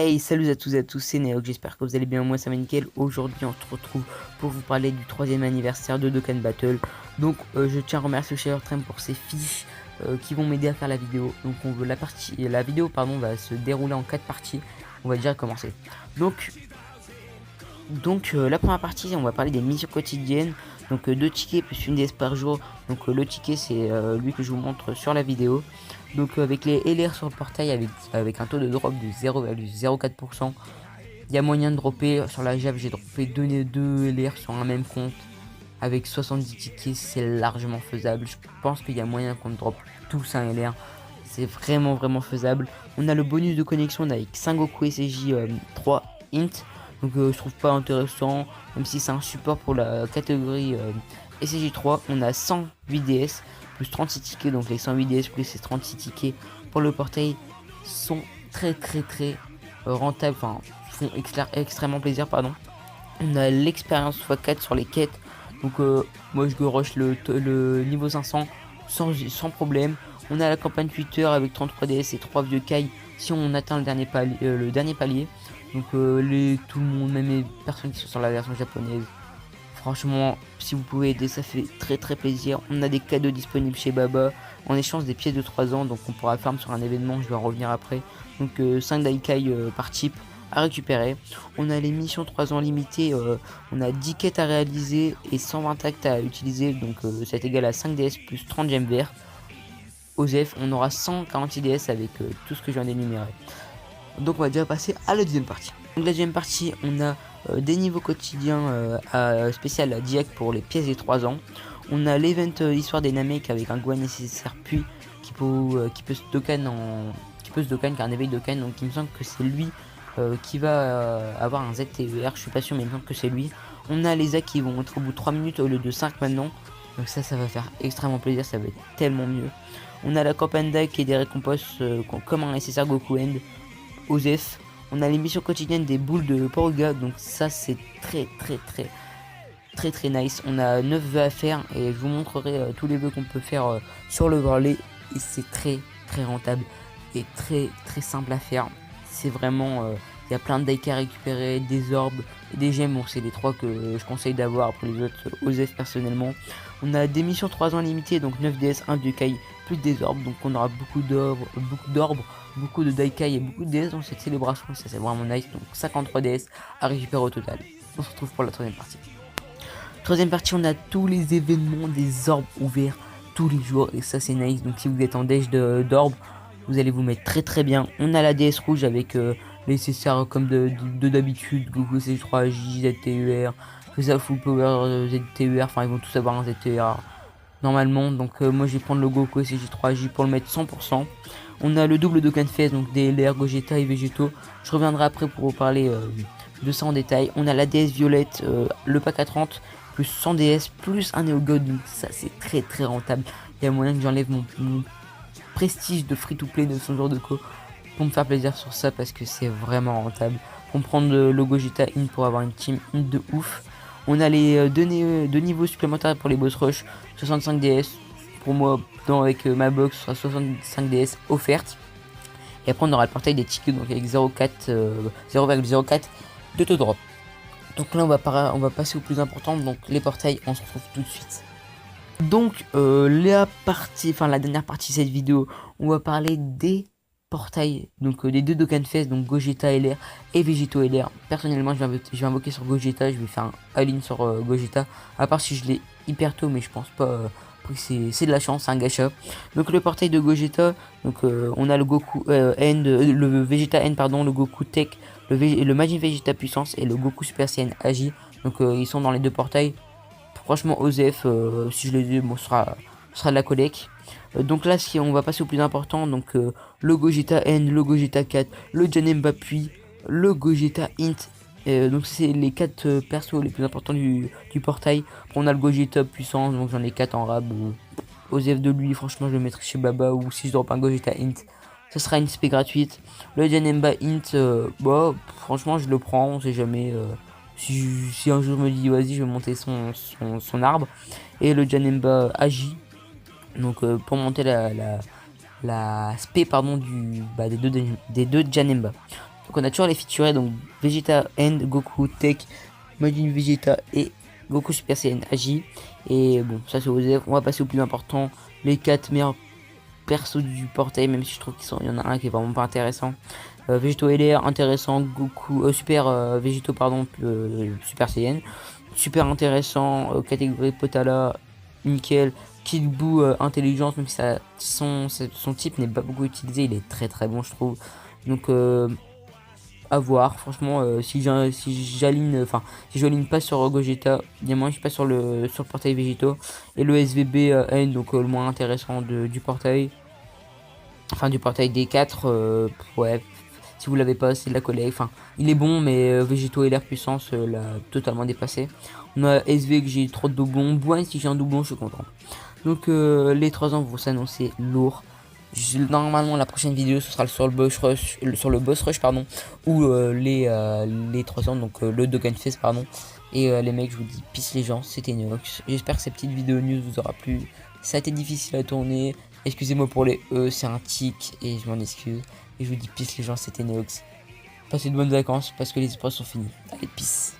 Hey, salut à tous et à tous, c'est Neok, j'espère que vous allez bien, moi ça va nickel. Aujourd'hui on se retrouve pour vous parler du 3e anniversaire de Dokkan Battle. Donc je tiens à remercier Trem pour ses fiches qui vont m'aider à faire la vidéo. Donc la vidéo va se dérouler en 4 parties, on va déjà commencer. Donc la première partie on va parler des missions quotidiennes. Donc 2 tickets plus une DS par jour. Donc le ticket c'est lui que je vous montre sur la vidéo. Donc avec les LR sur le portail avec un taux de drop de 0,04%, il y a moyen de dropper. Sur la JAB j'ai droppé 2 LR sur un même compte. Avec 70 tickets c'est largement faisable. Je pense qu'il y a moyen qu'on drop tous un LR. C'est vraiment faisable. On a le bonus de connexion avec Sengoku SJ 3 int. Donc je trouve pas intéressant. Même si c'est un support pour la catégorie SJ 3. On a 108 DS plus 36 tickets. Donc les 108 DS plus les 36 tickets pour le portail sont très rentables. Enfin font extrêmement plaisir pardon. On a l'expérience x4 sur les quêtes. Donc moi je rush le niveau 500 sans problème. On a la campagne Twitter avec 33 DS et 3 vieux Kai si on atteint le dernier palier. Donc tout le monde, même les personnes qui sont sur la version japonaise, franchement si vous pouvez aider ça fait très plaisir. On a des cadeaux disponibles chez Baba en échange des pièces de 3 ans. Donc on pourra farm sur un événement, je vais en revenir après. Donc 5 Daikai par type à récupérer. On a les missions 3 ans limitées, on a 10 quêtes à réaliser et 120 actes à utiliser. Donc c'est égal à 5 DS plus 30 gemmes verts. OZEF, on aura 140 DS avec tout ce que je viens d'énumérer. Donc on va déjà passer à la deuxième partie. Donc la deuxième partie, on a des niveaux quotidiens spécial à Diak pour les pièces des 3 ans. On a l'event histoire des Namek avec un Gohan nécessaire puis qui peut se Dokkan qui a un éveil Dokkan. Donc il me semble que c'est lui qui va avoir un ZTER, je suis pas sûr mais il me semble que c'est lui. On a les actes qui vont être au bout de 3 minutes au lieu de 5 maintenant. Donc ça va faire extrêmement plaisir, ça va être tellement mieux. On a la campagne d'Ac et des récompenses comme un SSR Goku End, OZEF. On a les missions quotidiennes des boules de Poruga, donc ça c'est très nice. On a 9 vœux à faire et je vous montrerai tous les vœux qu'on peut faire sur le Varley. Et c'est très rentable et très simple à faire. C'est vraiment, il y a plein de daikai à récupérer, des orbes, des gemmes. Bon, c'est les 3 que je conseille d'avoir. Pour les autres, OZEF personnellement. On a des missions 3 ans limitées, donc 9 DS, 1 Daikai, plus des orbes. Donc on aura beaucoup d'orbes, beaucoup de Daikai et beaucoup de DS dans cette célébration. Ça c'est vraiment nice. Donc 53 DS à récupérer au total. On se retrouve pour la troisième partie. Troisième partie, on a tous les événements des orbes ouverts tous les jours. Et ça c'est nice. Donc si vous êtes en déj d'orbes, vous allez vous mettre très bien. On a la DS rouge avec les CSR comme d'habitude. Goku C3J, ZTUR, ça Full Power, ZTUR. Enfin ils vont tous avoir un ZTUR normalement. Donc moi je vais prendre le Goku CJ3J pour le mettre 100%. On a le double Dokkan Fest, donc des LR, Gogeta et Végétaux. Je reviendrai après pour vous parler de ça en détail. On a la DS Violette, le pack à 30 plus 100 DS plus un Neo God. Donc ça c'est très rentable. Il y a moyen que j'enlève mon prestige de free to play de ce genre de co pour me faire plaisir sur ça parce que c'est vraiment rentable. Pour prendre le Gogeta in pour avoir une team in de ouf. On a les deux niveaux supplémentaires pour les boss rush, 65 DS. Pour moi, avec ma box, sera 65 DS offerte. Et après, on aura le portail des tickets donc avec 0,04 de taux drop. Donc là, on va passer au plus important. Donc les portails, on se retrouve tout de suite. Donc la dernière partie de cette vidéo, on va parler des portails, donc des 2 Dokkan Fest, donc Gogeta LR et Végéto LR. Personnellement je vais invoquer sur Gogeta, je vais faire un all-in sur Gogeta, à part si je l'ai hyper tôt, mais je pense pas, c'est de la chance, c'est un gacha. Donc le portail de Gogeta, donc on a le Goku End, le Vegeta End pardon, le Goku Tech, le Majin Vegeta Puissance et le Goku Super Saiyan Agi. Donc ils sont dans les 2 portails. Franchement OZEF, si je les ai, bon, sera de la collecte. Donc là si on va passer au plus important, donc le Gogeta N, le Gogeta 4, le Janemba puis le Gogeta Int. Donc c'est les 4 persos les plus importants du portail. On a le Gogeta puissance, donc j'en ai 4 en rab. OZEF de lui, franchement je le mettrai chez Baba, ou si je drop un Gogeta Int, ce sera une SP gratuite. Le Janemba Int, bah franchement je le prends, on sait jamais. Si un jour je me dis vas-y je vais monter son arbre. Et le Janemba Agi, donc pour monter la SP pardon des deux Janemba. Donc on a toujours les featurés, donc Vegeta End, Goku Tech, Majin Vegeta et Goku Super Saiyan Agi. Et bon, ça c'est aux élèves. On va passer au plus important, les 4 meilleurs persos du portail, même si je trouve qu'il y en a un qui est vraiment pas intéressant. Végéto LR intéressant, Goku Super Végéto pardon, Super Saiyan super intéressant, catégorie Potala nickel, Kid Buu intelligence, même si son type n'est pas beaucoup utilisé, il est très bon je trouve. Donc à voir, franchement, si j'aligne, enfin, si j'aligne pas sur Gogeta, moi je suis pas sur le portail Végéto, et le SVB N, donc le moins intéressant du portail, enfin du portail des 4, ouais, si vous l'avez pas, c'est de la collègue, enfin, il est bon, mais Végéto et l'air puissance l'a totalement dépassé. On a SV que j'ai trop de doublons, Boine si j'ai un doublon, je suis content. Donc les 3 ans vont s'annoncer lourds. Normalement la prochaine vidéo ce sera sur le boss rush pardon, ou les 3 ans, donc le Dokkan Fest pardon. Et les mecs, je vous dis peace les gens, c'était Neox. J'espère que cette petite vidéo news vous aura plu. Ça a été difficile à tourner, excusez-moi pour les c'est un tic et je m'en excuse. Et je vous dis peace les gens, c'était Neox. Passez de bonnes vacances parce que les épreuves sont finies. Allez, peace.